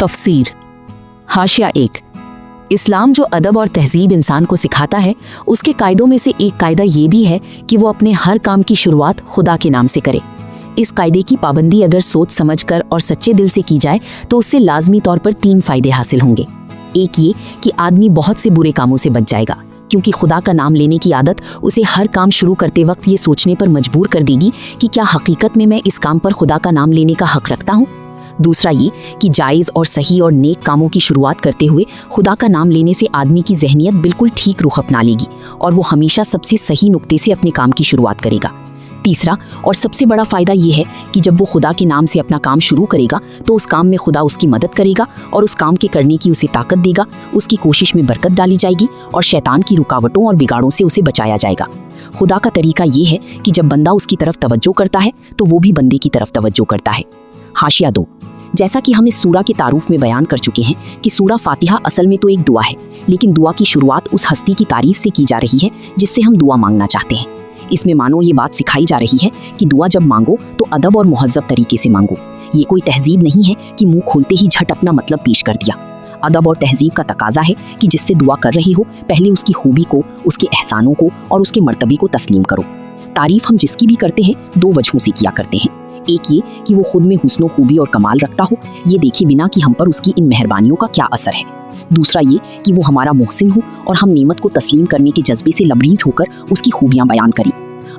तफसीर। हाशिया 1। इस्लाम जो अदब और तहजीब इंसान को सिखाता है, उसके कायदों में से एक कायदा ये भी है कि वो अपने हर काम की शुरुआत खुदा के नाम से करे। इस कायदे की पाबंदी अगर सोच समझकर और सच्चे दिल से की जाए तो उससे लाजमी तौर पर 3 फायदे हासिल होंगे। एक ये कि आदमी बहुत से बुरे कामों से बच जाएगा, क्योंकि खुदा का नाम लेने की आदत उसे हर काम शुरू करते वक्त ये सोचने पर मजबूर कर देगी कि क्या हकीकत में मैं इस काम पर खुदा का नाम लेने का हक रखता हूँ। दूसरा ये कि जायज़ और सही और नेक कामों की शुरुआत करते हुए खुदा का नाम लेने से आदमी की जहनियत बिल्कुल ठीक रुख अपना लेगी और वो हमेशा सबसे सही नुक्ते से अपने काम की शुरुआत करेगा। तीसरा और सबसे बड़ा फ़ायदा ये है कि जब वो खुदा के नाम से अपना काम शुरू करेगा तो उस काम में खुदा उसकी मदद करेगा और उस काम के करने की उसे ताकत देगा, उसकी कोशिश में बरकत डाली जाएगी और शैतान की रुकावटों और बिगाड़ों से उसे बचाया जाएगा। खुदा का तरीका ये है कि जब बंदा उसकी तरफ तवज्जो करता है तो वो भी बंदे की तरफ तवज्जो करता है। हाशिया 2। जैसा कि हम इस सूरा के तारुफ में बयान कर चुके हैं कि सूरा फातिहा असल में तो एक दुआ है, लेकिन दुआ की शुरुआत उस हस्ती की तारीफ से की जा रही है जिससे हम दुआ मांगना चाहते हैं। इसमें मानो ये बात सिखाई जा रही है कि दुआ जब मांगो तो अदब और मुहज़्ज़ब तरीके से मांगो। ये कोई तहजीब नहीं है कि मुंह खोलते ही झट अपना मतलब पेश कर दिया। अदब और तहजीब का तकाजा है कि जिससे दुआ कर रही हो पहले उसकी खूबी को, उसके एहसानों को और उसके मर्तबे को तस्लीम करो। तारीफ हम जिसकी भी करते हैं 2 वजहों से किया करते हैं। एक ये कि वो खुद में हुस्न खूबी और कमाल रखता हो, ये देखे बिना कि हम पर उसकी इन मेहरबानियों का क्या असर है। दूसरा ये कि वो हमारा मोहसिन हो और हम नेमत को तस्लीम करने के जज्बे से लबरीज होकर उसकी खूबियाँ बयान करें।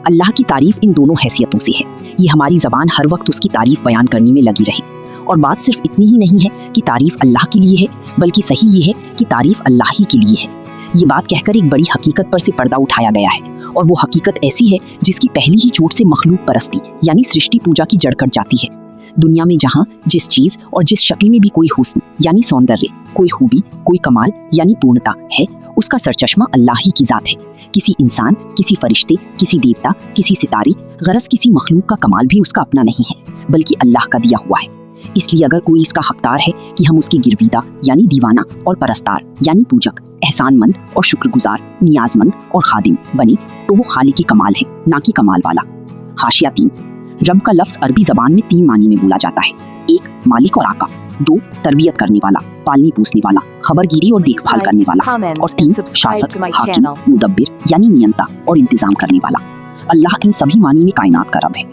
अल्लाह की तारीफ इन दोनों हैसियतों से है। ये हमारी ज़बान हर वक्त उसकी तारीफ बयान करने में लगी रहे। और बात सिर्फ इतनी ही नहीं है कि तारीफ अल्लाह के लिए है, बल्कि सही ये है कि तारीफ अल्लाह ही के लिए है। ये बात कहकर एक बड़ी हकीकत पर से पर्दा उठाया गया है, और वो हकीकत ऐसी है जिसकी पहली ही चोट से मखलूक परस्ती यानी सृष्टि पूजा की जड़ कट जाती है। दुनिया में जहाँ जिस चीज़ और जिस शक्ल में भी कोई हुस्न यानी सौंदर्य, कोई खूबी, कोई कमाल यानी पूर्णता है, उसका सरचश्मा अल्लाह ही की ज़ात है। किसी इंसान, किसी फरिश्ते, किसी देवता, किसी सितारे, गरज किसी मखलूक का कमाल भी उसका अपना नहीं है, बल्कि अल्लाह का दिया हुआ है। इसलिए अगर कोई इसका हकदार है कि हम उसके गिरवीदा यानी दीवाना और परस्तार यानी पूजक, एहसानमंद और शुक्रगुजार, नियाजमंद और खादिम बने, तो वो खालिक कमाल है, ना कि कमाल वाला। हाशिया 3। रब का लफ्ज़ अरबी ज़बान में 3 मानी में बोला जाता है। 1 मालिक और आका, 2 तरबियत करने वाला, पालने पोसने वाला, खबरगिरी और देखभाल करने वाला, और 3 शासक, हाकिम, मुदब्बिर यानी नियंता और इंतजाम करने वाला। अल्लाह इन सभी मानी में कायनात का रब है।